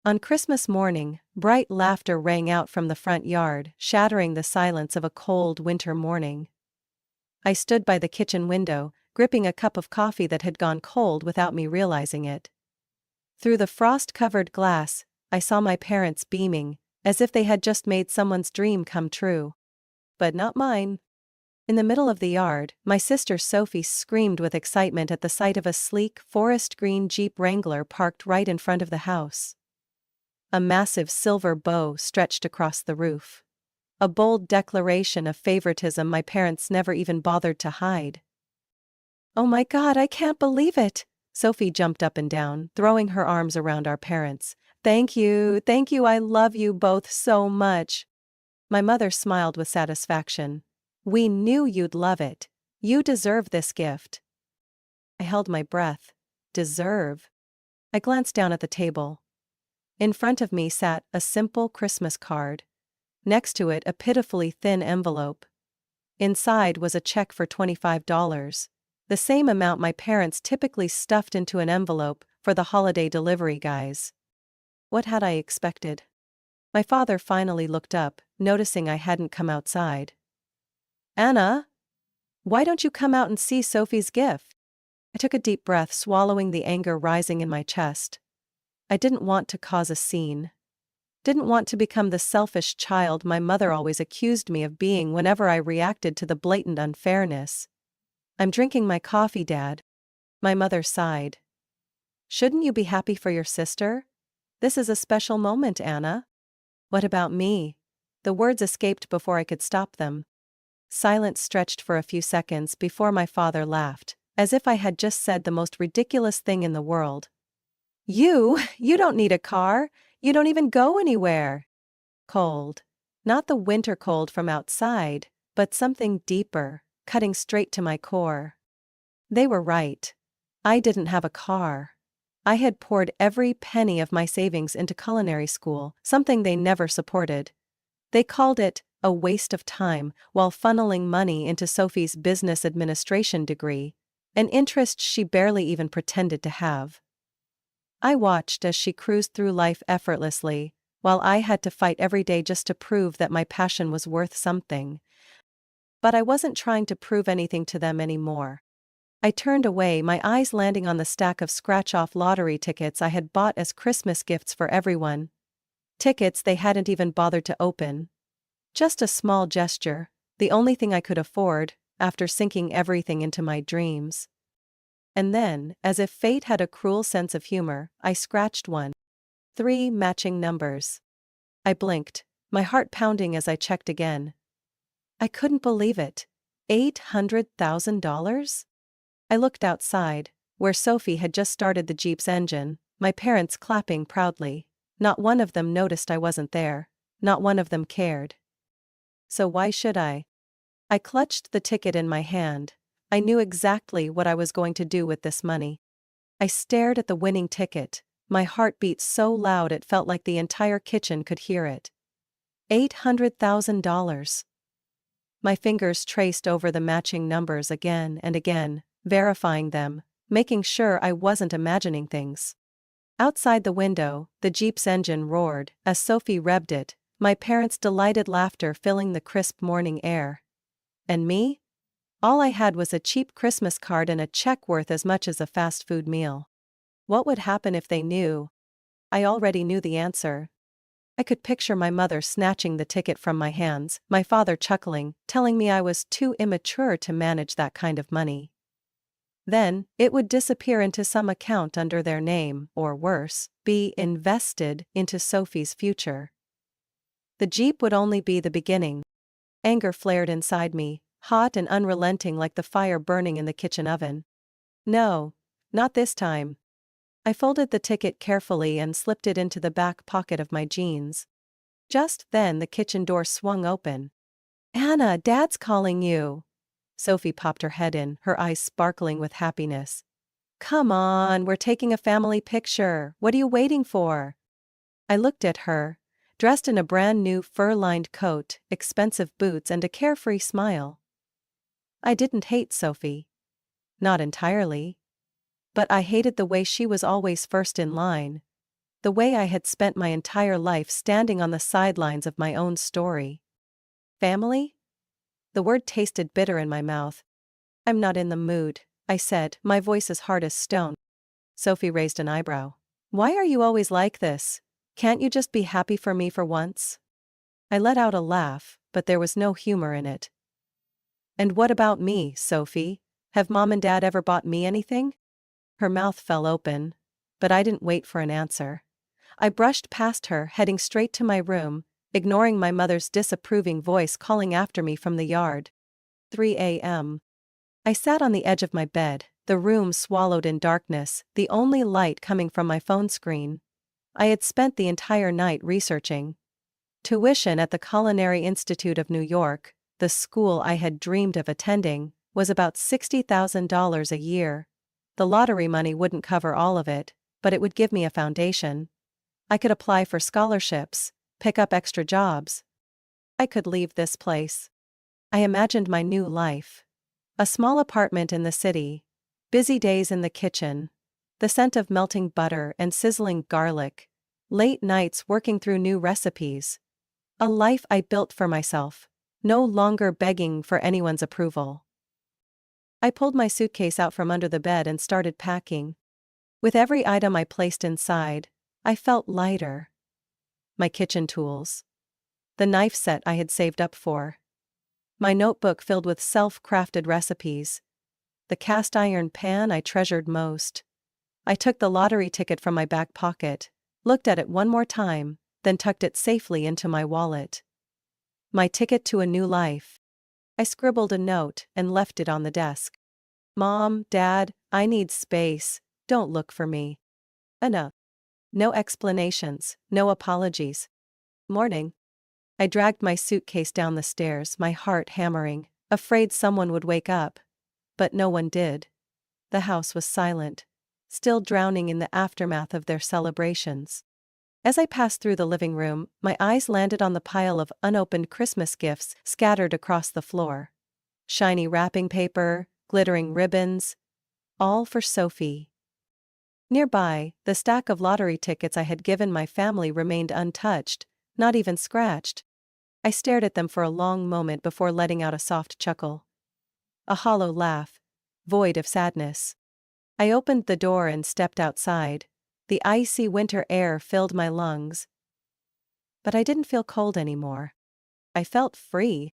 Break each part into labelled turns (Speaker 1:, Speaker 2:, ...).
Speaker 1: On Christmas morning, bright laughter rang out from the front yard, shattering the silence of a cold winter morning. I stood by the kitchen window, gripping a cup of coffee that had gone cold without me realizing it. Through the frost-covered glass, I saw my parents beaming, as if they had just made someone's dream come true. But not mine. In the middle of the yard, my sister Sophie screamed with excitement at the sight of a sleek, forest green Jeep Wrangler parked right in front of the house. A massive silver bow stretched across the roof. A bold declaration of favoritism my parents never even bothered to hide. "Oh my God, I can't believe it!" Sophie jumped up and down, throwing her arms around our parents. Thank you, I love you both so much." My mother smiled with satisfaction. "We knew you'd love it. You deserve this gift." I held my breath. Deserve? I glanced down at the table. In front of me sat a simple Christmas card. Next to it, a pitifully thin envelope. Inside was a check for $25, the same amount my parents typically stuffed into an envelope for the holiday delivery guys. What had I expected? My father finally looked up, noticing I hadn't come outside. "Anna? Why don't you come out and see Sophie's gift?" I took a deep breath, swallowing the anger rising in my chest. I didn't want to cause a scene. Didn't want to become the selfish child my mother always accused me of being whenever I reacted to the blatant unfairness. "I'm drinking my coffee, Dad." My mother sighed. "Shouldn't you be happy for your sister? This is a special moment, Anna." "What about me?" The words escaped before I could stop them. Silence stretched for a few seconds before my father laughed, as if I had just said the most ridiculous thing in the world. You don't need a car. You don't even go anywhere." Cold. Not the winter cold from outside, but something deeper, cutting straight to my core. They were right. I didn't have a car. I had poured every penny of my savings into culinary school, something they never supported. They called it a waste of time while funneling money into Sophie's business administration degree, an interest she barely even pretended to have. I watched as she cruised through life effortlessly, while I had to fight every day just to prove that my passion was worth something. But I wasn't trying to prove anything to them anymore. I turned away, my eyes landing on the stack of scratch-off lottery tickets I had bought as Christmas gifts for everyone. Tickets they hadn't even bothered to open. Just a small gesture, the only thing I could afford, after sinking everything into my dreams. And then, as if fate had a cruel sense of humor, I scratched one. 3 matching numbers. I blinked, my heart pounding as I checked again. I couldn't believe it. $800,000? I looked outside, where Sophie had just started the Jeep's engine, my parents clapping proudly. Not one of them noticed I wasn't there. Not one of them cared. So why should I? I clutched the ticket in my hand. I knew exactly what I was going to do with this money. I stared at the winning ticket, my heart beat so loud it felt like the entire kitchen could hear it. $800,000. My fingers traced over the matching numbers again and again, verifying them, making sure I wasn't imagining things. Outside the window, the Jeep's engine roared as Sophie revved it, my parents' delighted laughter filling the crisp morning air. And me? All I had was a cheap Christmas card and a check worth as much as a fast food meal. What would happen if they knew? I already knew the answer. I could picture my mother snatching the ticket from my hands, my father chuckling, telling me I was too immature to manage that kind of money. Then, it would disappear into some account under their name, or worse, be invested into Sophie's future. The Jeep would only be the beginning. Anger flared inside me, hot and unrelenting like the fire burning in the kitchen oven. No, not this time. I folded the ticket carefully and slipped it into the back pocket of my jeans. Just then the kitchen door swung open. "Anna, Dad's calling you." Sophie popped her head in, her eyes sparkling with happiness. "Come on, we're taking a family picture. What are you waiting for?" I looked at her, dressed in a brand new fur-lined coat, expensive boots and a carefree smile. I didn't hate Sophie. Not entirely. But I hated the way she was always first in line. the way I had spent my entire life standing on the sidelines of my own story. Family? The word tasted bitter in my mouth. I'm not in the mood, I said, my voice as hard as stone. Sophie raised an eyebrow. Why are you always like this? Can't you just be happy for me for once? I let out a laugh, but there was no humor in it. And what about me, Sophie? Have Mom and Dad ever bought me anything? Her mouth fell open, but I didn't wait for an answer. I brushed past her, heading straight to my room, ignoring my mother's disapproving voice calling after me from the yard. 3 a.m. I sat on the edge of my bed, the room swallowed in darkness, the only light coming from my phone screen. I had spent the entire night researching. Tuition at the Culinary Institute of New York, the school I had dreamed of attending, was about $60,000 a year. The lottery money wouldn't cover all of it, but it would give me a foundation. I could apply for scholarships, pick up extra jobs. I could leave this place. I imagined my new life. A small apartment in the city, busy days in the kitchen, the scent of melting butter and sizzling garlic, late nights working through new recipes. A life I built for myself, no longer begging for anyone's approval. I pulled my suitcase out from under the bed and started packing. With every item I placed inside, I felt lighter. My kitchen tools. The knife set I had saved up for. My notebook filled with self-crafted recipes. The cast iron pan I treasured most. I took the lottery ticket from my back pocket, looked at it one more time, then tucked it safely into my wallet. My ticket to a new life. I scribbled a note and left it on the desk. Mom, Dad, I need space, don't look for me. Enough. No explanations, no apologies. Morning. I dragged my suitcase down the stairs, my heart hammering, afraid someone would wake up. But no one did. The house was silent, still drowning in the aftermath of their celebrations. As I passed through the living room, my eyes landed on the pile of unopened Christmas gifts scattered across the floor. Shiny wrapping paper, glittering ribbons, all for Sophie. Nearby, the stack of lottery tickets I had given my family remained untouched, not even scratched. I stared at them for a long moment before letting out a soft chuckle. A hollow laugh, void of sadness. I opened the door and stepped outside. The icy winter air filled my lungs. But I didn't feel cold anymore. I felt free.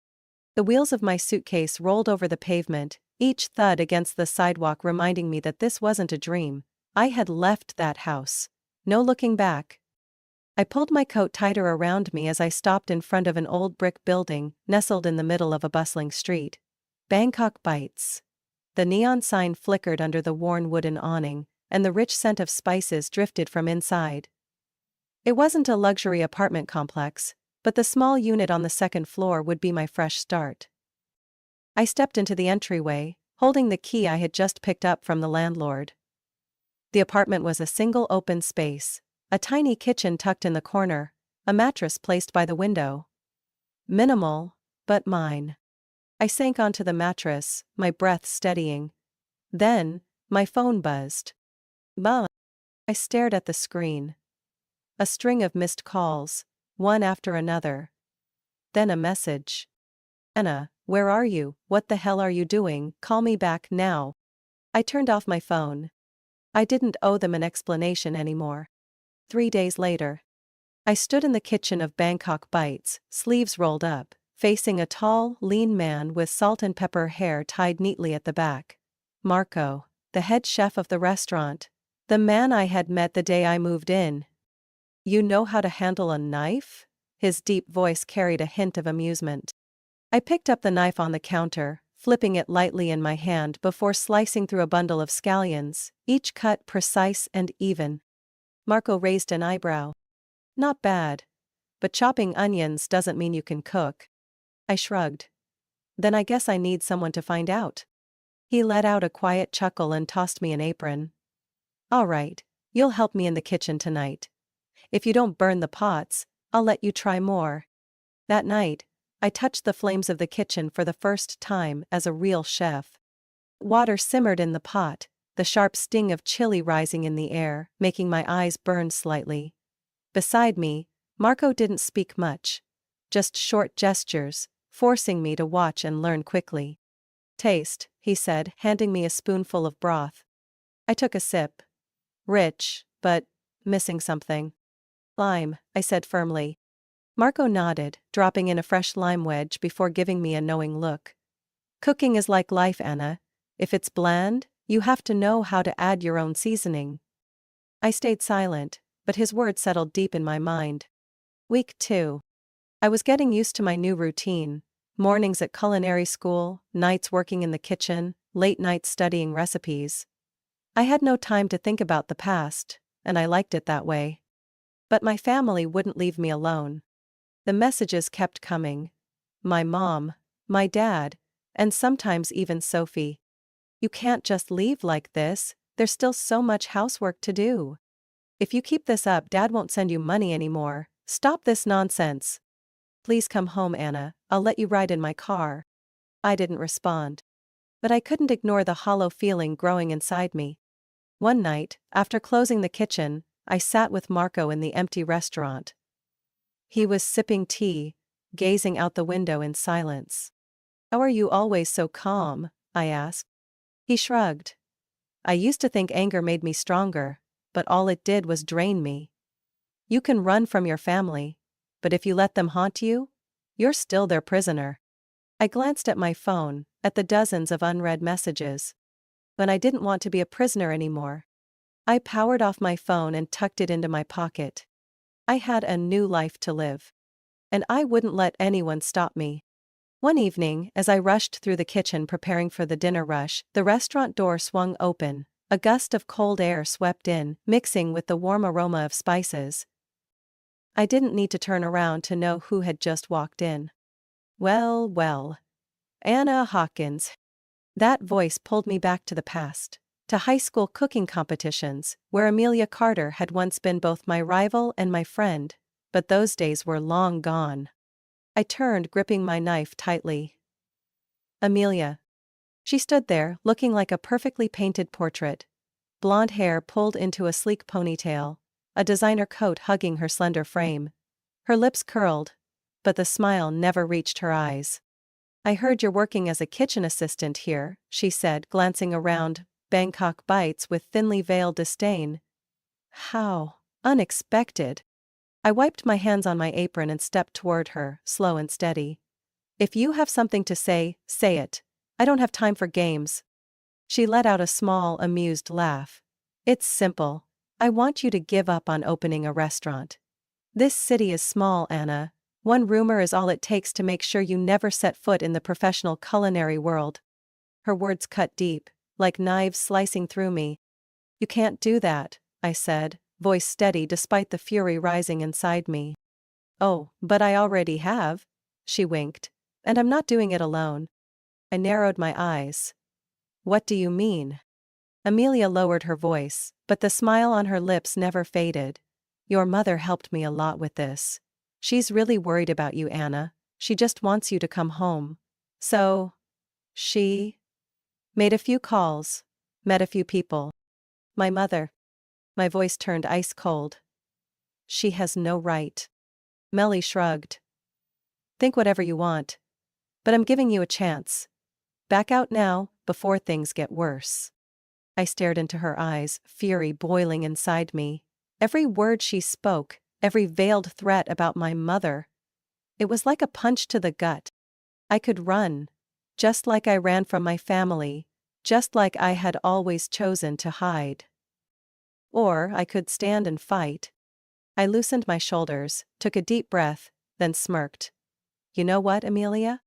Speaker 1: The wheels of my suitcase rolled over the pavement, each thud against the sidewalk reminding me that this wasn't a dream. I had left that house. No looking back. I pulled my coat tighter around me as I stopped in front of an old brick building, nestled in the middle of a bustling street. Bangkok Bites. The neon sign flickered under the worn wooden awning, and the rich scent of spices drifted from inside. It wasn't a luxury apartment complex, but the small unit on the second floor would be my fresh start. I stepped into the entryway, holding the key I had just picked up from the landlord. The apartment was a single open space, a tiny kitchen tucked in the corner, a mattress placed by the window. Minimal, but mine. I sank onto the mattress, my breath steadying. Then, my phone buzzed. Mom. I stared at the screen. A string of missed calls, one after another. Then a message. Anna, where are you? What the hell are you doing? Call me back now. I turned off my phone. I didn't owe them an explanation anymore. 3 days later. I stood in the kitchen of Bangkok Bites, sleeves rolled up, facing a tall, lean man with salt and pepper hair tied neatly at the back. Marco, the head chef of the restaurant. The man I had met the day I moved in. You know how to handle a knife? His deep voice carried a hint of amusement. I picked up the knife on the counter, flipping it lightly in my hand before slicing through a bundle of scallions, each cut precise and even. Marco raised an eyebrow. Not bad. But chopping onions doesn't mean you can cook. I shrugged. Then I guess I need someone to find out. He let out a quiet chuckle and tossed me an apron. All right, you'll help me in the kitchen tonight. If you don't burn the pots, I'll let you try more. That night, I touched the flames of the kitchen for the first time as a real chef. Water simmered in the pot, the sharp sting of chili rising in the air, making my eyes burn slightly. Beside me, Marco didn't speak much. Just short gestures, forcing me to watch and learn quickly. "Taste," he said, handing me a spoonful of broth. I took a sip. Rich, but missing something. "Lime," I said firmly. Marco nodded, dropping in a fresh lime wedge before giving me a knowing look. "Cooking is like life, Anna. If it's bland, you have to know how to add your own seasoning." I stayed silent, but his words settled deep in my mind. Week 2. I was getting used to my new routine. Mornings at culinary school, nights working in the kitchen, late nights studying recipes. I had no time to think about the past, and I liked it that way. But my family wouldn't leave me alone. The messages kept coming. My mom, my dad, and sometimes even Sophie. "You can't just leave like this, there's still so much housework to do. If you keep this up, Dad won't send you money anymore. Stop this nonsense. Please come home, Anna, I'll let you ride in my car." I didn't respond. But I couldn't ignore the hollow feeling growing inside me. One night, after closing the kitchen, I sat with Marco in the empty restaurant. He was sipping tea, gazing out the window in silence. "How are you always so calm?" I asked. He shrugged. "I used to think anger made me stronger, but all it did was drain me. You can run from your family, but if you let them haunt you, you're still their prisoner." I glanced at my phone, at the dozens of unread messages. When I didn't want to be a prisoner anymore, I powered off my phone and tucked it into my pocket. I had a new life to live. And I wouldn't let anyone stop me. One evening, as I rushed through the kitchen preparing for the dinner rush, the restaurant door swung open. A gust of cold air swept in, mixing with the warm aroma of spices. I didn't need to turn around to know who had just walked in. Well, well. Anna Hawkins. That voice pulled me back to the past. To high school cooking competitions, where Amelia Carter had once been both my rival and my friend, but those days were long gone. I turned, gripping my knife tightly. Amelia. She stood there, looking like a perfectly painted portrait. Blonde hair pulled into a sleek ponytail, a designer coat hugging her slender frame. Her lips curled, but the smile never reached her eyes. "I heard you're working as a kitchen assistant here," she said, glancing around Bangkok Bites with thinly veiled disdain. How unexpected. I wiped my hands on my apron and stepped toward her, slow and steady. "If you have something to say, say it. I don't have time for games." She let out a small, amused laugh. "It's simple. I want you to give up on opening a restaurant. This city is small, Anna. One rumor is all it takes to make sure you never set foot in the professional culinary world." Her words cut deep, like knives slicing through me. "You can't do that," I said, voice steady despite the fury rising inside me. "Oh, but I already have," she winked. "And I'm not doing it alone." I narrowed my eyes. "What do you mean?" Amelia lowered her voice, but the smile on her lips never faded. "Your mother helped me a lot with this. She's really worried about you, Anna. She just wants you to come home. So, she made a few calls, met a few people. My mother." My voice turned ice cold. "She has no right." Melly shrugged. "Think whatever you want. But I'm giving you a chance. Back out now, before things get worse." I stared into her eyes, fury boiling inside me. Every word she spoke, every veiled threat about my mother. It was like a punch to the gut. I could run. Just like I ran from my family. Just like I had always chosen to hide. Or I could stand and fight. I loosened my shoulders, took a deep breath, then smirked. "You know what, Amelia?"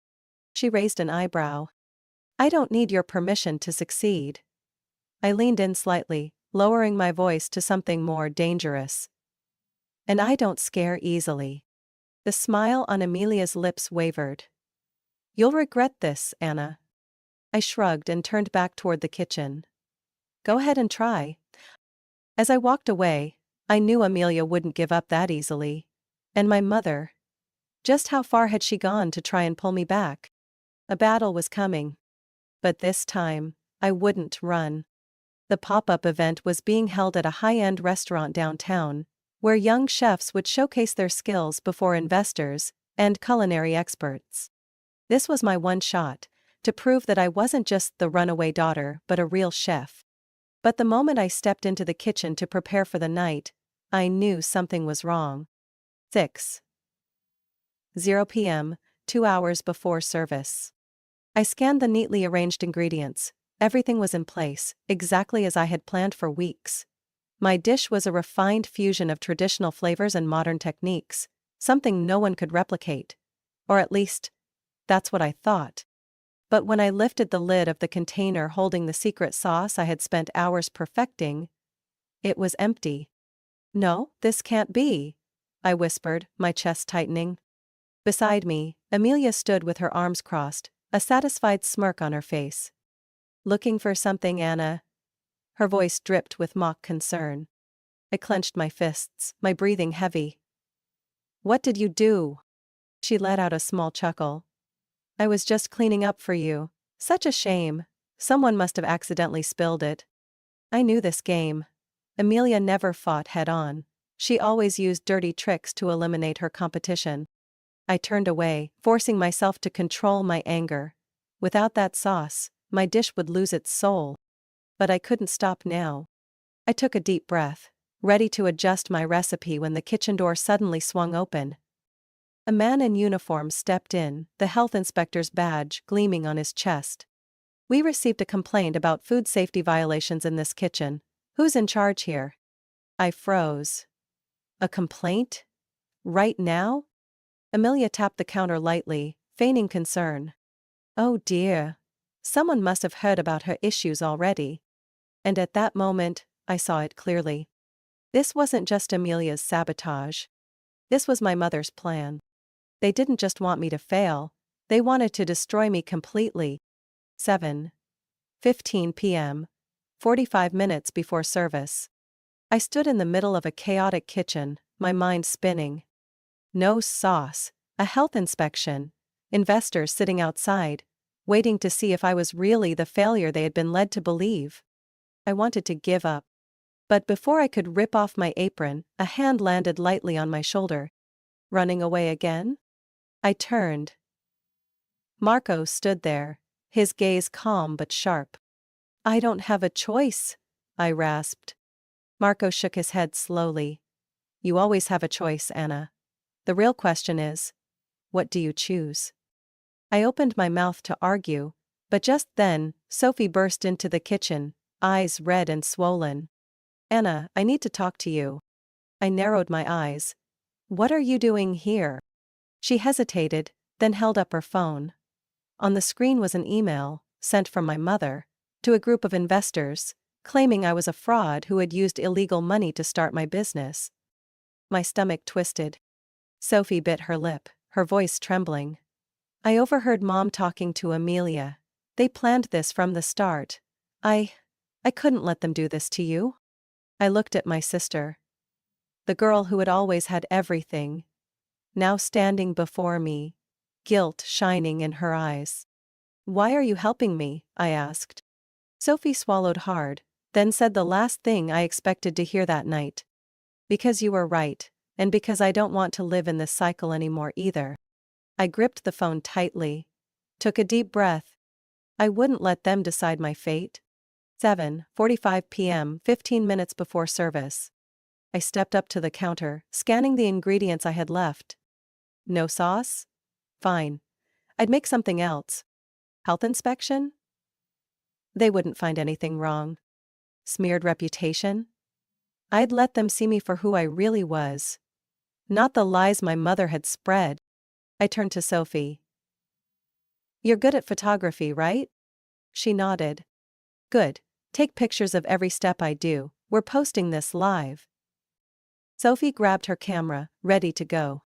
Speaker 1: She raised an eyebrow. "I don't need your permission to succeed." I leaned in slightly, lowering my voice to something more dangerous. "And I don't scare easily." The smile on Amelia's lips wavered. "You'll regret this, Anna." I shrugged and turned back toward the kitchen. "Go ahead and try." As I walked away, I knew Amelia wouldn't give up that easily. And my mother? Just how far had she gone to try and pull me back? A battle was coming. But this time, I wouldn't run. The pop-up event was being held at a high-end restaurant downtown, where young chefs would showcase their skills before investors and culinary experts. This was my one shot, to prove that I wasn't just the runaway daughter but a real chef. But the moment I stepped into the kitchen to prepare for the night, I knew something was wrong. 6:00 p.m., 2 hours before service. I scanned the neatly arranged ingredients. Everything was in place, exactly as I had planned for weeks. My dish was a refined fusion of traditional flavors and modern techniques, something no one could replicate. Or at least, that's what I thought. But when I lifted the lid of the container holding the secret sauce I had spent hours perfecting, it was empty. "No, this can't be," I whispered, my chest tightening. Beside me, Amelia stood with her arms crossed, a satisfied smirk on her face. "Looking for something, Anna?" Her voice dripped with mock concern. I clenched my fists, my breathing heavy. "What did you do?" She let out a small chuckle. "I was just cleaning up for you. Such a shame. Someone must have accidentally spilled it." I knew this game. Amelia never fought head-on. She always used dirty tricks to eliminate her competition. I turned away, forcing myself to control my anger. Without that sauce, my dish would lose its soul. But I couldn't stop now. I took a deep breath, ready to adjust my recipe when the kitchen door suddenly swung open. A man in uniform stepped in, the health inspector's badge gleaming on his chest. "We received a complaint about food safety violations in this kitchen. Who's in charge here?" I froze. A complaint? Right now? Amelia tapped the counter lightly, feigning concern. Oh dear. Someone must have heard about her issues already. And at that moment, I saw it clearly. This wasn't just Amelia's sabotage. This was my mother's plan. They didn't just want me to fail, they wanted to destroy me completely. 7:15 p.m., 45 minutes before service. I stood in the middle of a chaotic kitchen, my mind spinning. No sauce, a health inspection, investors sitting outside, waiting to see if I was really the failure they had been led to believe. I wanted to give up. But before I could rip off my apron, a hand landed lightly on my shoulder. Running away again? I turned. Marco stood there, his gaze calm but sharp. "I don't have a choice," I rasped. Marco shook his head slowly. "You always have a choice, Anna. The real question is, what do you choose?" I opened my mouth to argue, but just then, Sophie burst into the kitchen, eyes red and swollen. "Anna, I need to talk to you." I narrowed my eyes. "What are you doing here?" She hesitated, then held up her phone. On the screen was an email, sent from my mother, to a group of investors, claiming I was a fraud who had used illegal money to start my business. My stomach twisted. Sophie bit her lip, her voice trembling. "I overheard Mom talking to Amelia. They planned this from the start. I couldn't let them do this to you." I looked at my sister. The girl who had always had everything. Now standing before me, guilt shining in her eyes. "Why are you helping me?" I asked. Sophie swallowed hard, then said the last thing I expected to hear that night. "Because you were right, and because I don't want to live in this cycle anymore either." I gripped the phone tightly. Took a deep breath. I wouldn't let them decide my fate. 7:45 p.m., 15 minutes before service. I stepped up to the counter, scanning the ingredients I had left. No sauce? Fine. I'd make something else. Health inspection? They wouldn't find anything wrong. Smeared reputation? I'd let them see me for who I really was. Not the lies my mother had spread. I turned to Sophie. "You're good at photography, right?" She nodded. "Good. Take pictures of every step I do. We're posting this live." Sophie grabbed her camera, ready to go.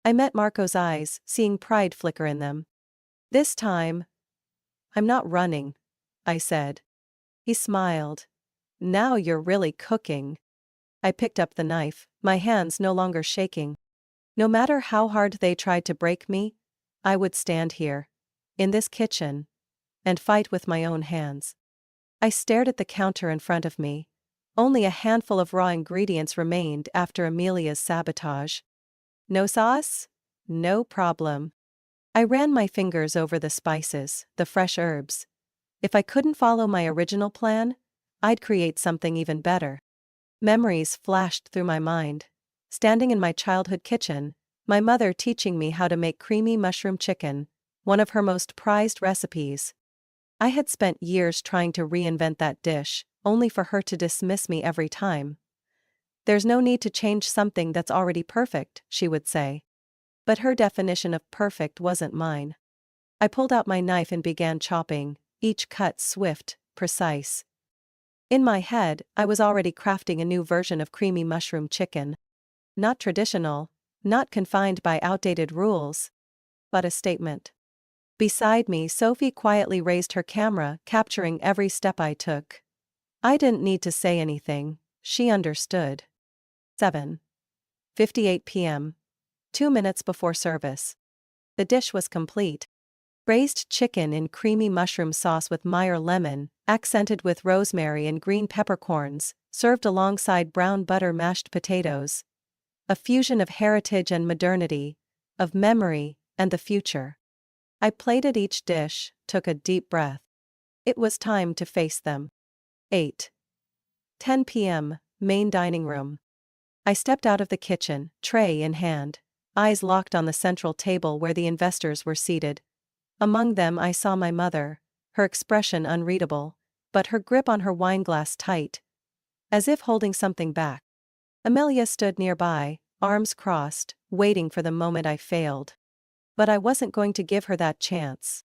Speaker 1: I met Marco's eyes, seeing pride flicker in them. "This time, I'm not running," I said. He smiled. "Now you're really cooking." I picked up the knife, my hands no longer shaking. No matter how hard they tried to break me, I would stand here, in this kitchen, and fight with my own hands. I stared at the counter in front of me. Only a handful of raw ingredients remained after Amelia's sabotage. No sauce? No problem. I ran my fingers over the spices, the fresh herbs. If I couldn't follow my original plan, I'd create something even better. Memories flashed through my mind. Standing in my childhood kitchen, my mother teaching me how to make creamy mushroom chicken, one of her most prized recipes. I had spent years trying to reinvent that dish, only for her to dismiss me every time. There's no need to change something that's already perfect, she would say. But her definition of perfect wasn't mine. I pulled out my knife and began chopping, each cut swift, precise. In my head, I was already crafting a new version of creamy mushroom chicken. Not traditional, not confined by outdated rules, but a statement. Beside me, Sophie quietly raised her camera, capturing every step I took. I didn't need to say anything, she understood. 7:58 p.m. 2 minutes before service. The dish was complete. Braised chicken in creamy mushroom sauce with Meyer lemon, accented with rosemary and green peppercorns, served alongside brown butter mashed potatoes. A fusion of heritage and modernity, of memory and the future. I plated each dish, took a deep breath. It was time to face them. 8:10 p.m., main dining room. I stepped out of the kitchen, tray in hand, eyes locked on the central table where the investors were seated. Among them I saw my mother, her expression unreadable, but her grip on her wineglass tight, as if holding something back. Amelia stood nearby, arms crossed, waiting for the moment I failed. But I wasn't going to give her that chance.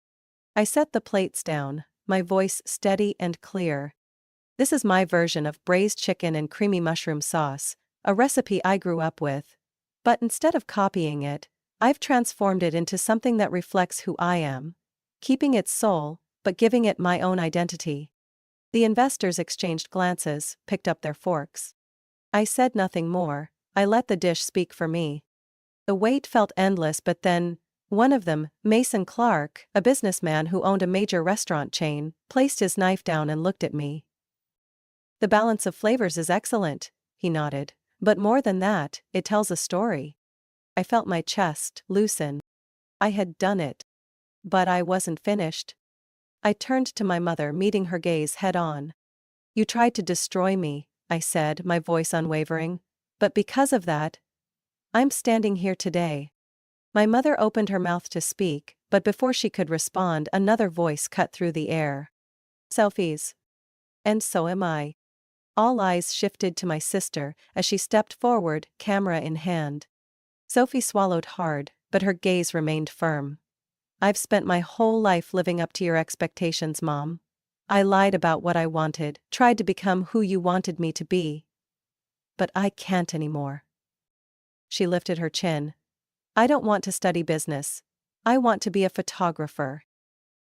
Speaker 1: I set the plates down, my voice steady and clear. This is my version of braised chicken and creamy mushroom sauce, a recipe I grew up with. But instead of copying it, I've transformed it into something that reflects who I am, keeping its soul, but giving it my own identity. The investors exchanged glances, picked up their forks. I said nothing more, I let the dish speak for me. The wait felt endless, but then, one of them, Mason Clark, a businessman who owned a major restaurant chain, placed his knife down and looked at me. The balance of flavors is excellent, he nodded. But more than that, it tells a story. I felt my chest loosen. I had done it. But I wasn't finished. I turned to my mother, meeting her gaze head on. You tried to destroy me, I said, my voice unwavering. But because of that, I'm standing here today. My mother opened her mouth to speak, but before she could respond, another voice cut through the air. Sophie's. And so am I. All eyes shifted to my sister as she stepped forward, camera in hand. Sophie swallowed hard, but her gaze remained firm. I've spent my whole life living up to your expectations, Mom. I lied about what I wanted, tried to become who you wanted me to be. But I can't anymore. She lifted her chin. I don't want to study business. I want to be a photographer.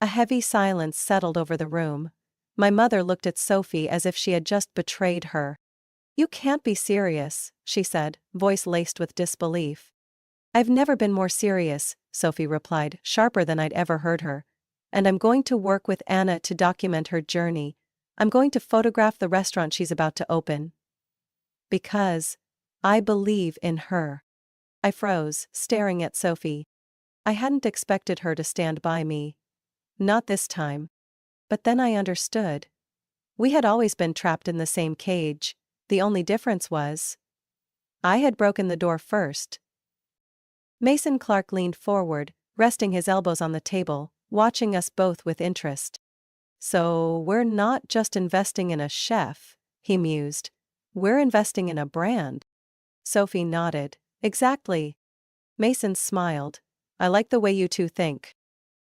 Speaker 1: A heavy silence settled over the room. My mother looked at Sophie as if she had just betrayed her. You can't be serious, she said, voice laced with disbelief. I've never been more serious, Sophie replied, sharper than I'd ever heard her. And I'm going to work with Anna to document her journey. I'm going to photograph the restaurant she's about to open. Because I believe in her. I froze, staring at Sophie. I hadn't expected her to stand by me. Not this time. But then I understood. We had always been trapped in the same cage. The only difference was I had broken the door first. Mason Clark leaned forward, resting his elbows on the table, watching us both with interest. So we're not just investing in a chef, he mused. We're investing in a brand. Sophie nodded. Exactly. Mason smiled. I like the way you two think.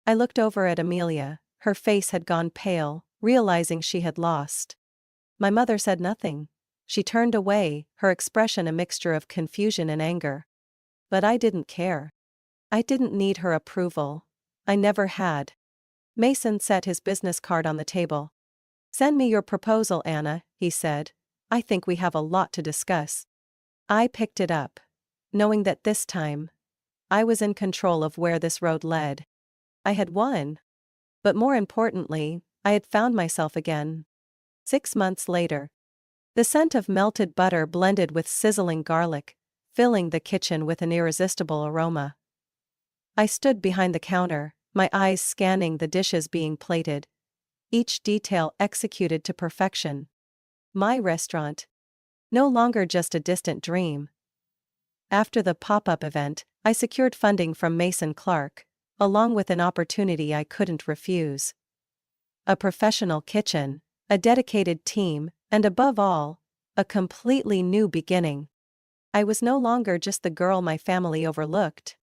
Speaker 1: I looked over at Amelia. Her face had gone pale, realizing she had lost. My mother said nothing. She turned away, her expression a mixture of confusion and anger. But I didn't care. I didn't need her approval. I never had. Mason set his business card on the table. Send me your proposal, Anna, he said. I think we have a lot to discuss. I picked it up, knowing that this time, I was in control of where this road led. I had won. But more importantly, I had found myself again. 6 months later. The scent of melted butter blended with sizzling garlic, filling the kitchen with an irresistible aroma. I stood behind the counter, my eyes scanning the dishes being plated. Each detail executed to perfection. My restaurant. No longer just a distant dream. After the pop-up event, I secured funding from Mason Clark, along with an opportunity I couldn't refuse. A professional kitchen, a dedicated team, and above all, a completely new beginning. I was no longer just the girl my family overlooked.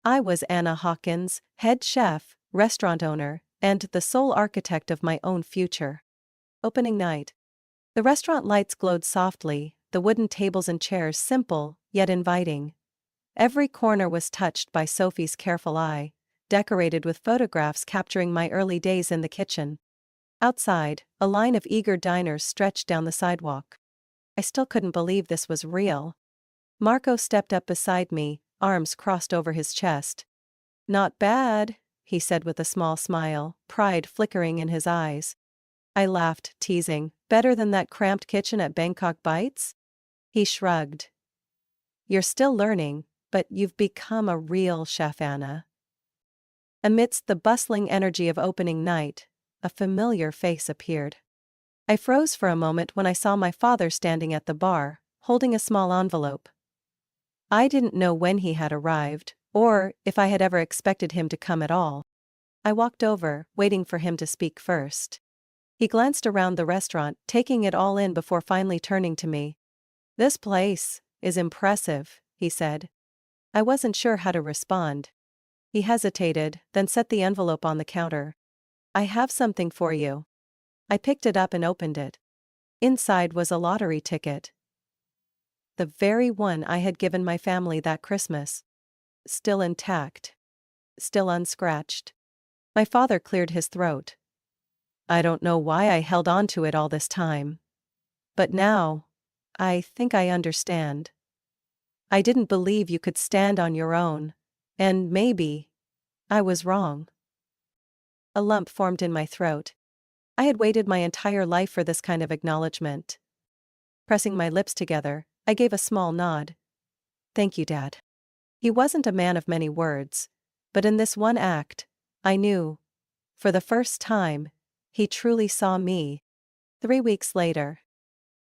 Speaker 1: I was Anna Hawkins, head chef, restaurant owner, and the sole architect of my own future. Opening night. The restaurant lights glowed softly, the wooden tables and chairs simple, yet inviting. Every corner was touched by Sophie's careful eye, decorated with photographs capturing my early days in the kitchen. Outside, a line of eager diners stretched down the sidewalk. I still couldn't believe this was real. Marco stepped up beside me, arms crossed over his chest. "Not bad," he said with a small smile, pride flickering in his eyes. I laughed, teasing, "Better than that cramped kitchen at Bangkok Bites?" He shrugged. "You're still learning, but you've become a real chef, Anna." Amidst the bustling energy of opening night, a familiar face appeared. I froze for a moment when I saw my father standing at the bar, holding a small envelope. I didn't know when he had arrived, or if I had ever expected him to come at all. I walked over, waiting for him to speak first. He glanced around the restaurant, taking it all in before finally turning to me. "This place is impressive," he said. I wasn't sure how to respond. He hesitated, then set the envelope on the counter. "I have something for you." I picked it up and opened it. Inside was a lottery ticket. The very one I had given my family that Christmas. Still intact. Still unscratched. My father cleared his throat. "I don't know why I held on to it all this time. But now, I think I understand. I didn't believe you could stand on your own. And maybe I was wrong." A lump formed in my throat. I had waited my entire life for this kind of acknowledgement. Pressing my lips together, I gave a small nod. "Thank you, Dad." He wasn't a man of many words, but in this one act, I knew, for the first time, he truly saw me. 3 weeks later.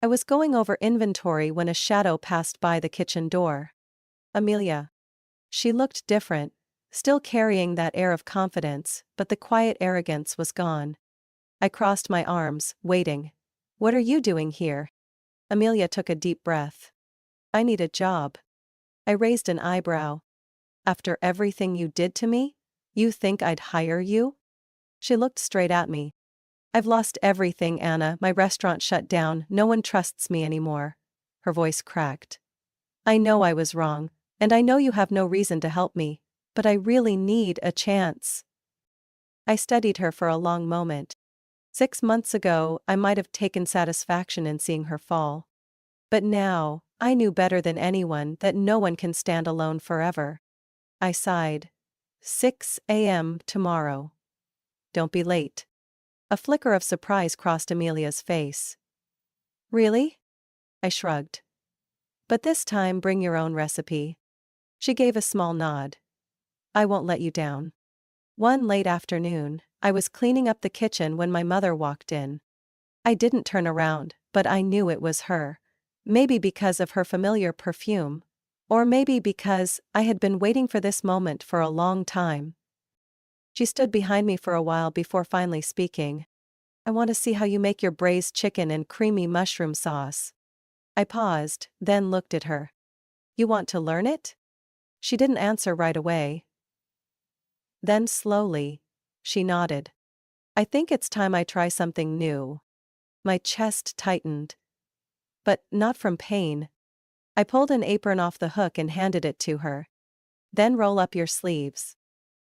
Speaker 1: I was going over inventory when a shadow passed by the kitchen door. Amelia. She looked different, still carrying that air of confidence, but the quiet arrogance was gone. I crossed my arms, waiting. "What are you doing here?" Amelia took a deep breath. "I need a job." I raised an eyebrow. "After everything you did to me? You think I'd hire you?" She looked straight at me. "I've lost everything, Anna. My restaurant shut down. No one trusts me anymore." Her voice cracked. "I know I was wrong, and I know you have no reason to help me, but I really need a chance." I studied her for a long moment. 6 months ago, I might have taken satisfaction in seeing her fall. But now, I knew better than anyone that no one can stand alone forever. I sighed. 6 a.m. tomorrow. Don't be late." A flicker of surprise crossed Amelia's face. "Really?" I shrugged. "But this time bring your own recipe." She gave a small nod. "I won't let you down." One late afternoon, I was cleaning up the kitchen when my mother walked in. I didn't turn around, but I knew it was her. Maybe because of her familiar perfume. Or maybe because I had been waiting for this moment for a long time. She stood behind me for a while before finally speaking. "I want to see how you make your braised chicken and creamy mushroom sauce." I paused, then looked at her. "You want to learn it?" She didn't answer right away. Then slowly, she nodded. "I think it's time I try something new." My chest tightened. But not from pain. I pulled an apron off the hook and handed it to her. "Then roll up your sleeves."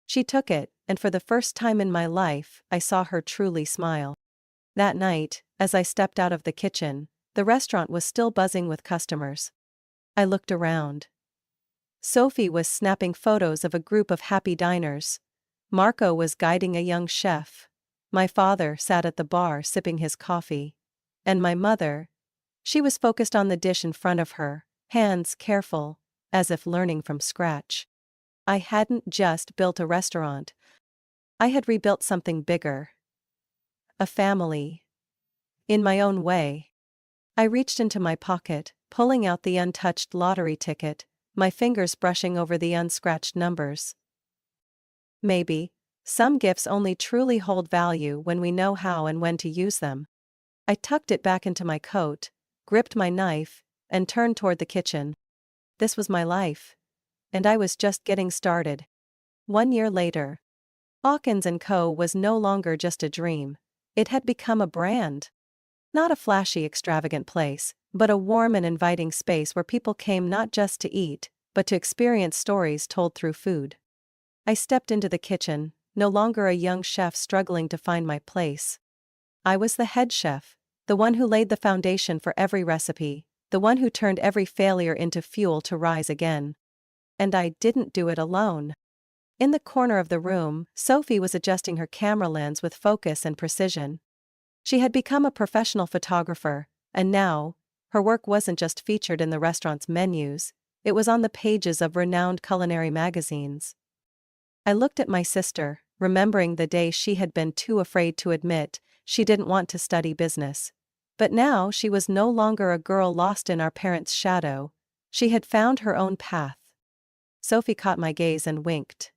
Speaker 1: She took it, and for the first time in my life, I saw her truly smile. That night, as I stepped out of the kitchen, the restaurant was still buzzing with customers. I looked around. Sophie was snapping photos of a group of happy diners. Marco was guiding a young chef. My father sat at the bar sipping his coffee. And my mother, she was focused on the dish in front of her, hands careful, as if learning from scratch. I hadn't just built a restaurant. I had rebuilt something bigger. A family. In my own way. I reached into my pocket, pulling out the untouched lottery ticket, my fingers brushing over the unscratched numbers. Maybe, some gifts only truly hold value when we know how and when to use them. I tucked it back into my coat, gripped my knife, and turned toward the kitchen. This was my life. And I was just getting started. 1 year later. Hawkins & Co. was no longer just a dream. It had become a brand. Not a flashy, extravagant place, but a warm and inviting space where people came not just to eat, but to experience stories told through food. I stepped into the kitchen, no longer a young chef struggling to find my place. I was the head chef, the one who laid the foundation for every recipe, the one who turned every failure into fuel to rise again. And I didn't do it alone. In the corner of the room, Sophie was adjusting her camera lens with focus and precision. She had become a professional photographer, and now, her work wasn't just featured in the restaurant's menus, it was on the pages of renowned culinary magazines. I looked at my sister, remembering the day she had been too afraid to admit she didn't want to study business. But now she was no longer a girl lost in our parents' shadow. She had found her own path. Sophie caught my gaze and winked.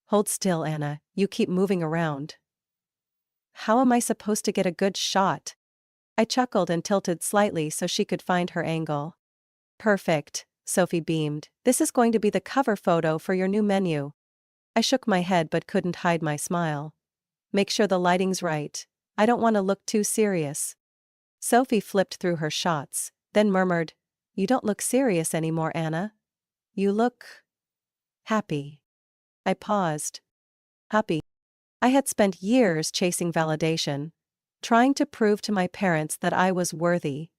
Speaker 1: "Hold still, Anna, you keep moving around." "How am I supposed to get a good shot?" I chuckled and tilted slightly so she could find her angle. "Perfect," Sophie beamed. "This is going to be the cover photo for your new menu." I shook my head but couldn't hide my smile. "Make sure the lighting's right. I don't want to look too serious." Sophie flipped through her shots, then murmured, "You don't look serious anymore, Anna. You look happy." I paused. Happy. I had spent years chasing validation, trying to prove to my parents that I was worthy.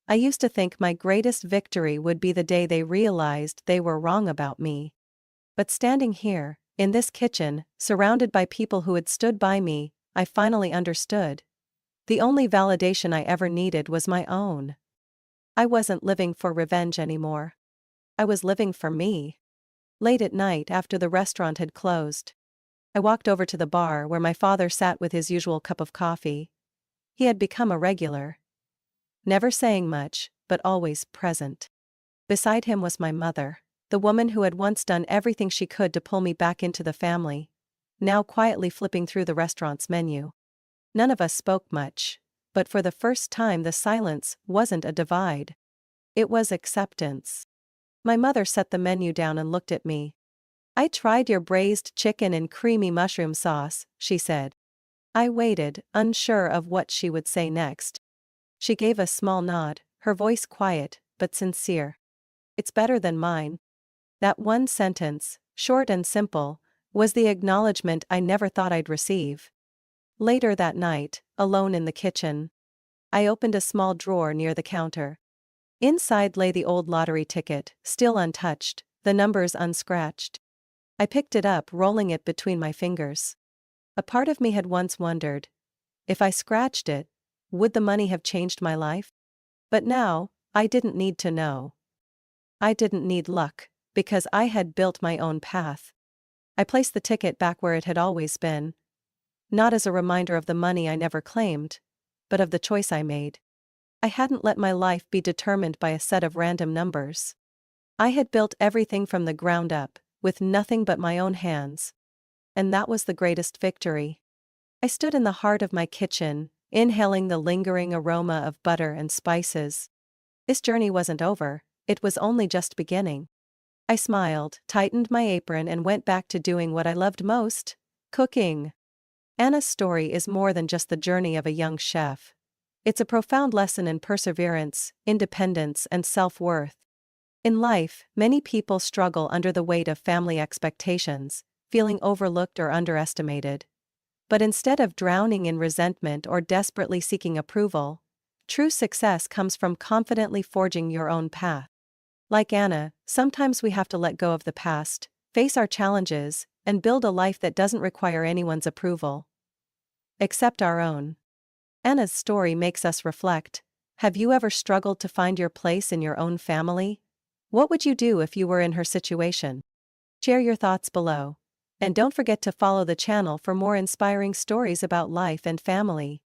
Speaker 1: I used to think my greatest victory would be the day they realized they were wrong about me. But standing here, in this kitchen, surrounded by people who had stood by me, I finally understood. The only validation I ever needed was my own. I wasn't living for revenge anymore. I was living for me. Late at night after the restaurant had closed, I walked over to the bar where my father sat with his usual cup of coffee. He had become a regular. Never saying much, but always present. Beside him was my mother, the woman who had once done everything she could to pull me back into the family, now quietly flipping through the restaurant's menu. None of us spoke much, but for the first time the silence wasn't a divide. It was acceptance. My mother set the menu down and looked at me. "I tried your braised chicken and creamy mushroom sauce," she said. I waited, unsure of what she would say next. She gave a small nod, her voice quiet, but sincere. "It's better than mine." That one sentence, short and simple, was the acknowledgement I never thought I'd receive. Later that night, alone in the kitchen, I opened a small drawer near the counter. Inside lay the old lottery ticket, still untouched, the numbers unscratched. I picked it up, rolling it between my fingers. A part of me had once wondered, if I scratched it, would the money have changed my life? But now, I didn't need to know. I didn't need luck, because I had built my own path. I placed the ticket back where it had always been. Not as a reminder of the money I never claimed, but of the choice I made. I hadn't let my life be determined by a set of random numbers. I had built everything from the ground up, with nothing but my own hands. And that was the greatest victory. I stood in the heart of my kitchen, inhaling the lingering aroma of butter and spices. This journey wasn't over, it was only just beginning. I smiled, tightened my apron and went back to doing what I loved most, cooking. Anna's story is more than just the journey of a young chef. It's a profound lesson in perseverance, independence, and self-worth. In life, many people struggle under the weight of family expectations, feeling overlooked or underestimated. But instead of drowning in resentment or desperately seeking approval, true success comes from confidently forging your own path. Like Anna, sometimes we have to let go of the past, face our challenges, and build a life that doesn't require anyone's approval except our own. Anna's story makes us reflect. Have you ever struggled to find your place in your own family? What would you do if you were in her situation? Share your thoughts below. And don't forget to follow the channel for more inspiring stories about life and family.